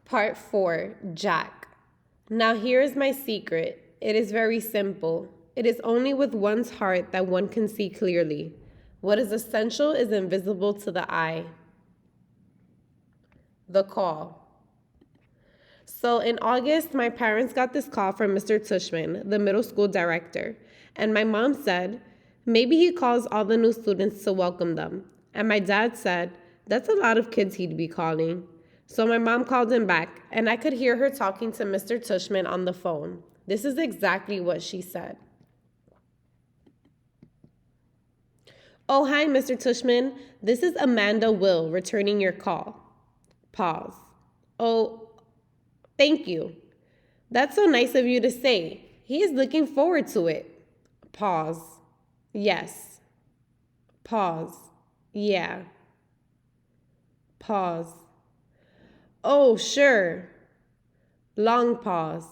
Part 4, Jack. Now here is my secret. It is very simple. It is only with one's heart that one can see clearly. What is essential is invisible to the eye. The call. So in August, my parents got this call from Mr. Tushman, the middle school director. And my mom said, maybe he calls all the new students to welcome them. And my dad said, that's a lot of kids he'd be calling. So my mom called him back, and I could hear her talking to Mr. Tushman on the phone. This is exactly what she said. Oh, hi, Mr. Tushman. This is Amanda Will returning your call. Pause. Oh, thank you. That's so nice of you to say. He is looking forward to it. Pause. Yes. Pause. Yeah. Pause. Oh, sure. Long pause.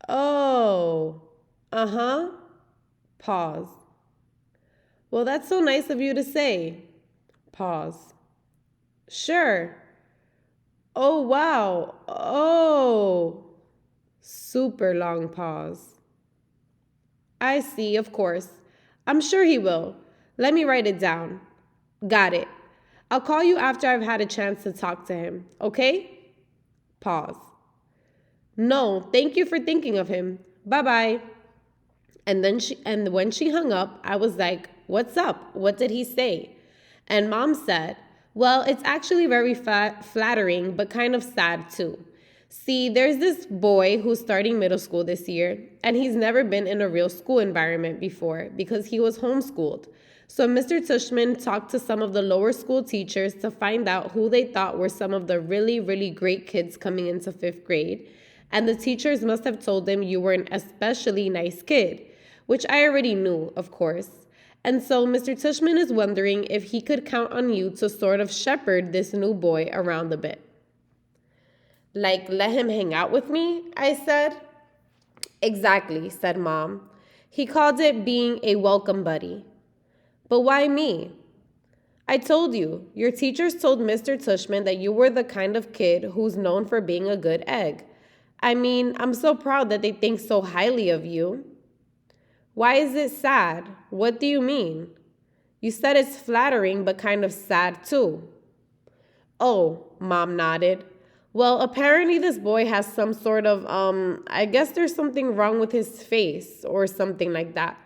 Oh. Uh-huh. Pause. Well, that's so nice of you to say. Pause. Sure. Oh, wow. Oh. Super long pause. I see, of course. I'm sure he will. Let me write it down. Got it. I'll call you after I've had a chance to talk to him, okay? Pause. No, thank you for thinking of him. Bye-bye. And when she hung up, I was like, what's up? What did he say? And Mom said, well, it's actually very flattering, but kind of sad too. See, there's this boy who's starting middle school this year, and he's never been in a real school environment before because he was homeschooled. So Mr. Tushman talked to some of the lower school teachers to find out who they thought were some of the really, really great kids coming into 5th grade. And the teachers must have told him you were an especially nice kid, which I already knew, of course. And so Mr. Tushman is wondering if he could count on you to sort of shepherd this new boy around a bit. Like, let him hang out with me? I said. Exactly, said Mom. He called it being a welcome buddy. But why me? I told you, your teachers told Mr. Tushman that you were the kind of kid who's known for being a good egg. I mean, I'm so proud that they think so highly of you. Why is it sad? What do you mean? You said it's flattering, but kind of sad too. Oh, Mom nodded. Well, apparently this boy has some sort of, I guess there's something wrong with his face or something like that.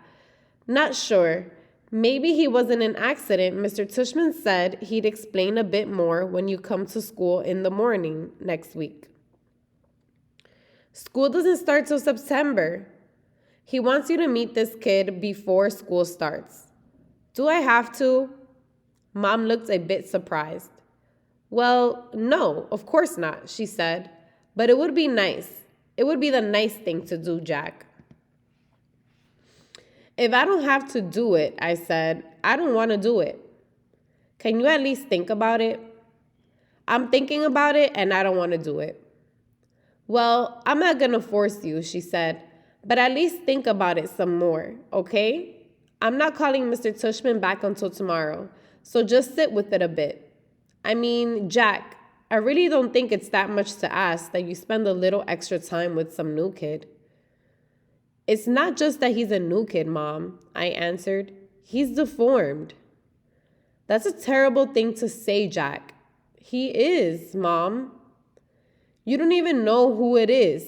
Not sure. Maybe he was in an accident. Mr. Tushman said he'd explain a bit more when you come to school in the morning next week. School doesn't start till September. He wants you to meet this kid before school starts. Do I have to? Mom looked a bit surprised. Well, no, of course not, she said. But it would be nice. It would be the nice thing to do, Jack. If I don't have to do it, I said, I don't want to do it. Can you at least think about it? I'm thinking about it and I don't want to do it. Well, I'm not going to force you, she said, but at least think about it some more, okay? I'm not calling Mr. Tushman back until tomorrow, so just sit with it a bit. I mean, Jack, I really don't think it's that much to ask that you spend a little extra time with some new kid. It's not just that he's a new kid, Mom, I answered. He's deformed. That's a terrible thing to say, Jack. He is, Mom. You don't even know who it is.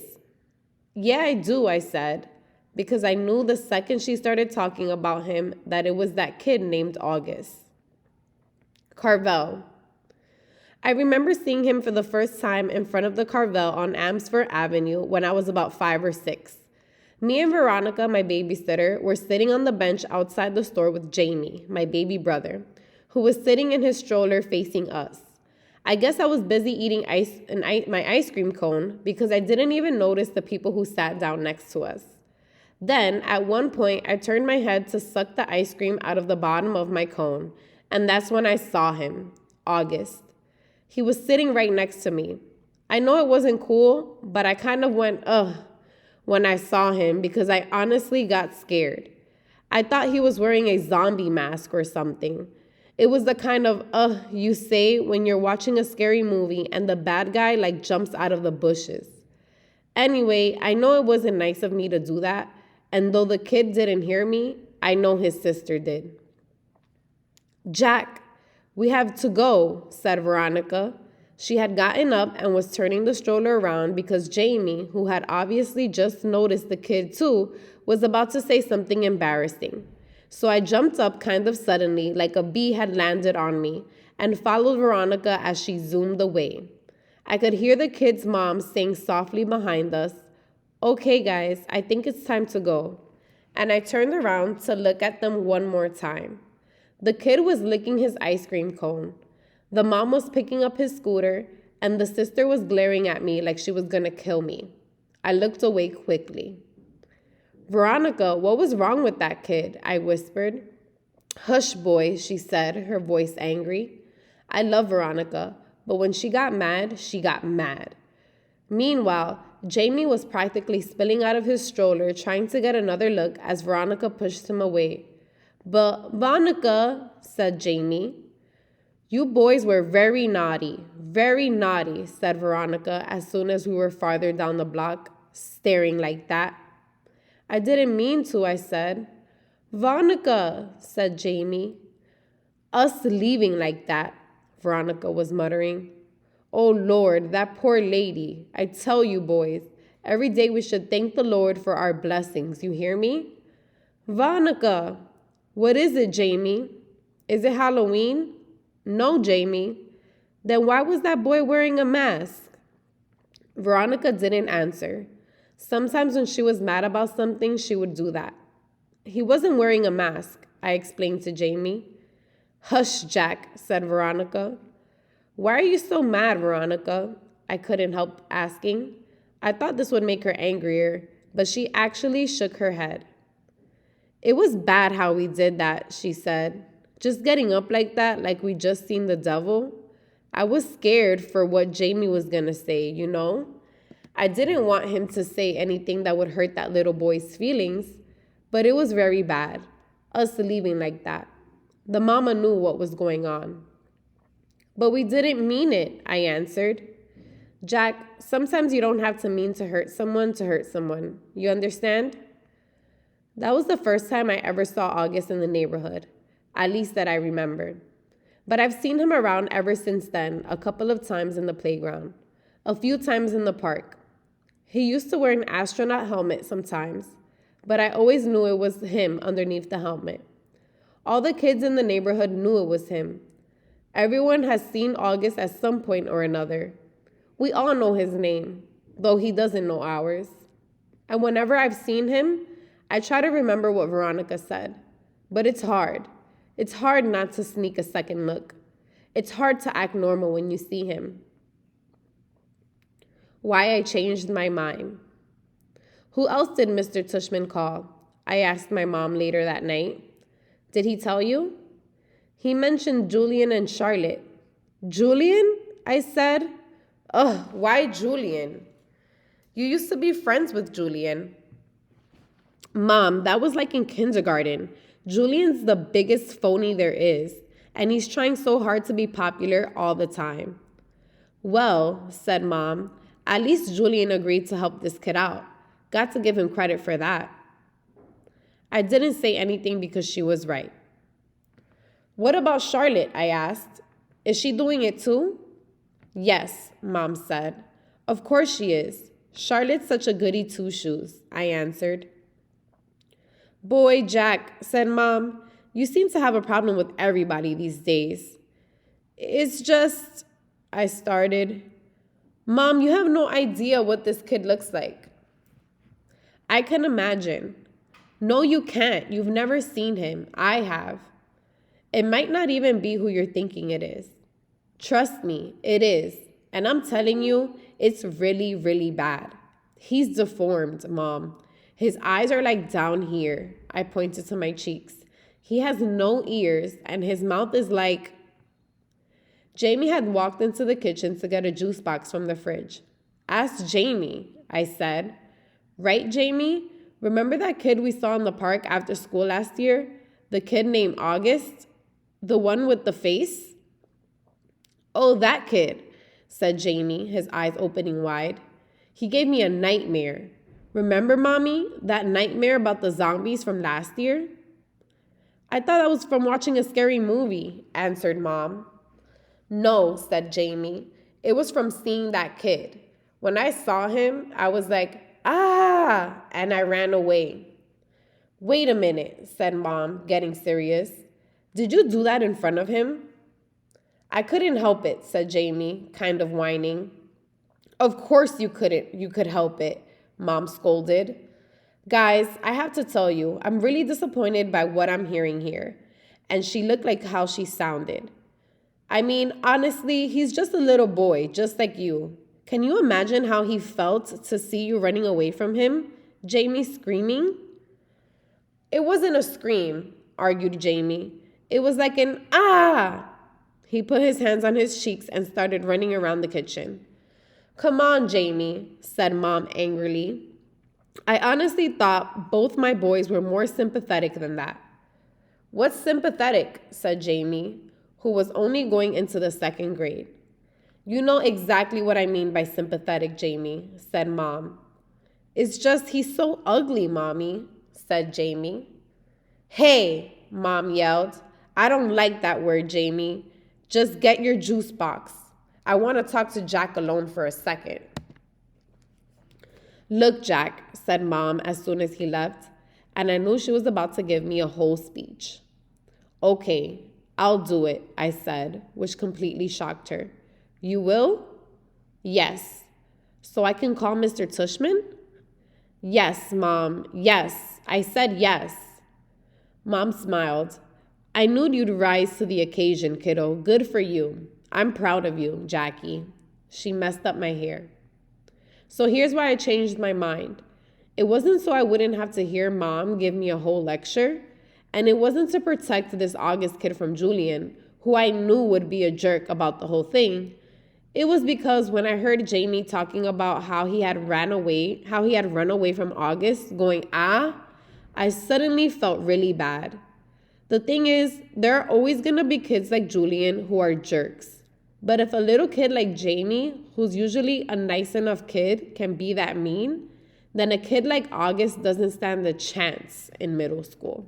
Yeah, I do, I said, because I knew the second she started talking about him that it was that kid named August. Carvel. I remember seeing him for the first time in front of the Carvel on Amsford Avenue when I was about 5 or 6. Me and Veronica, my babysitter, were sitting on the bench outside the store with Jamie, my baby brother, who was sitting in his stroller facing us. I guess I was busy eating my ice cream cone because I didn't even notice the people who sat down next to us. Then, at one point, I turned my head to suck the ice cream out of the bottom of my cone, and that's when I saw him, August. He was sitting right next to me. I know it wasn't cool, but I kind of went, ugh, when I saw him because I honestly got scared. I thought he was wearing a zombie mask or something. It was the kind of you say when you're watching a scary movie and the bad guy like jumps out of the bushes. Anyway, I know it wasn't nice of me to do that, and though the kid didn't hear me, I know his sister did. Jack, we have to go, said Veronica. She had gotten up and was turning the stroller around because Jamie, who had obviously just noticed the kid too, was about to say something embarrassing. So I jumped up kind of suddenly, like a bee had landed on me, and followed Veronica as she zoomed away. I could hear the kid's mom saying softly behind us, "Okay, guys, I think it's time to go." And I turned around to look at them one more time. The kid was licking his ice cream cone. The mom was picking up his scooter, and the sister was glaring at me like she was gonna kill me. I looked away quickly. "Veronica, what was wrong with that kid?" I whispered. "Hush, boy," she said, her voice angry. I love Veronica, but when she got mad, she got mad. Meanwhile, Jamie was practically spilling out of his stroller, trying to get another look as Veronica pushed him away. "But, Veronica," said Jamie. "You boys were very naughty, said Veronica as soon as we were farther down the block, staring like that. "I didn't mean to," I said. "Veronica," said Jamie. "Us leaving like that," Veronica was muttering. "Oh Lord, that poor lady. I tell you boys, every day we should thank the Lord for our blessings, you hear me?" "Veronica." "What is it, Jamie? Is it Halloween?" "No, Jamie." "Then why was that boy wearing a mask?" Veronica didn't answer. Sometimes when she was mad about something, she would do that. "He wasn't wearing a mask," I explained to Jamie. "Hush, Jack," said Veronica. "Why are you so mad, Veronica?" I couldn't help asking. I thought this would make her angrier, but she actually shook her head. "It was bad how we did that," she said. "Just getting up like that, like we just seen the devil. I was scared for what Jamie was gonna say, you know? I didn't want him to say anything that would hurt that little boy's feelings, but it was very bad, us leaving like that. The mama knew what was going on." "But we didn't mean it," I answered. "Jack, sometimes you don't have to mean to hurt someone. You understand?" That was the first time I ever saw August in the neighborhood, at least that I remembered. But I've seen him around ever since then, a couple of times in the playground, a few times in the park. He used to wear an astronaut helmet sometimes, but I always knew it was him underneath the helmet. All the kids in the neighborhood knew it was him. Everyone has seen August at some point or another. We all know his name, though he doesn't know ours. And whenever I've seen him, I try to remember what Veronica said. But it's hard. It's hard not to sneak a second look. It's hard to act normal when you see him. Why I changed my mind. "Who else did Mr. Tushman call?" I asked my mom later that night. "Did he tell you?" "He mentioned Julian and Charlotte." "Julian?" I said. "Ugh, why Julian?" "You used to be friends with Julian." "Mom, that was like in kindergarten. Julian's the biggest phony there is, and he's trying so hard to be popular all the time." "Well," said Mom, "at least Julian agreed to help this kid out. Got to give him credit for that." I didn't say anything because she was right. "What about Charlotte?" I asked. "Is she doing it too?" "Yes," Mom said. "Of course she is. Charlotte's such a goody two-shoes," I answered. "Boy, Jack," said Mom, "you seem to have a problem with everybody these days." "It's just," I started. "Mom, you have no idea what this kid looks like." "I can imagine." "No, you can't. You've never seen him. I have." "It might not even be who you're thinking it is." "Trust me, it is. And I'm telling you, it's really, really bad. He's deformed, Mom. His eyes are like down here." I pointed to my cheeks. "He has no ears, and his mouth is like..." Jamie had walked into the kitchen to get a juice box from the fridge. "Ask Jamie," I said. "Right, Jamie? Remember that kid we saw in the park after school last year? The kid named August?" The one with the face? Oh, that kid, said Jamie, his eyes opening wide. He gave me a nightmare. Remember, Mommy, that nightmare about the zombies from last year? I thought that was from watching a scary movie, answered Mom. No, said Jamie. It was from seeing that kid. When I saw him, I was like, ah, and I ran away. Wait a minute, said Mom, getting serious. Did you do that in front of him? I couldn't help it, said Jamie, kind of whining. Of course you couldn't. You could help it, Mom scolded. Guys, I have to tell you, I'm really disappointed by what I'm hearing here. And she looked like how she sounded. I mean, honestly, he's just a little boy, just like you. Can you imagine how he felt to see you running away from him? Jamie screaming? It wasn't a scream, argued Jamie. It was like an ah. He put his hands on his cheeks and started running around the kitchen. Come on, Jamie, said Mom angrily. I honestly thought both my boys were more sympathetic than that. What's sympathetic? Said Jamie, who was only going into the second grade. You know exactly what I mean by sympathetic, Jamie, said Mom. It's just he's so ugly, Mommy, said Jamie. Hey, Mom yelled. I don't like that word, Jamie. Just get your juice box. I want to talk to Jack alone for a second. Look, Jack, said Mom as soon as he left, and I knew she was about to give me a whole speech. Okay, I'll do it, I said, which completely shocked her. You will? Yes. So I can call Mr. Tushman? Yes, Mom, yes. I said yes. Mom smiled. I knew you'd rise to the occasion, kiddo. Good for you. I'm proud of you, Jackie. She messed up my hair. So here's why I changed my mind. It wasn't so I wouldn't have to hear Mom give me a whole lecture, and it wasn't to protect this August kid from Julian, who I knew would be a jerk about the whole thing. It was because when I heard Jamie talking about how he had run away from August, going, I suddenly felt really bad. The thing is, there are always going to be kids like Julian who are jerks. But if a little kid like Jamie, who's usually a nice enough kid, can be that mean, then a kid like August doesn't stand a chance in middle school.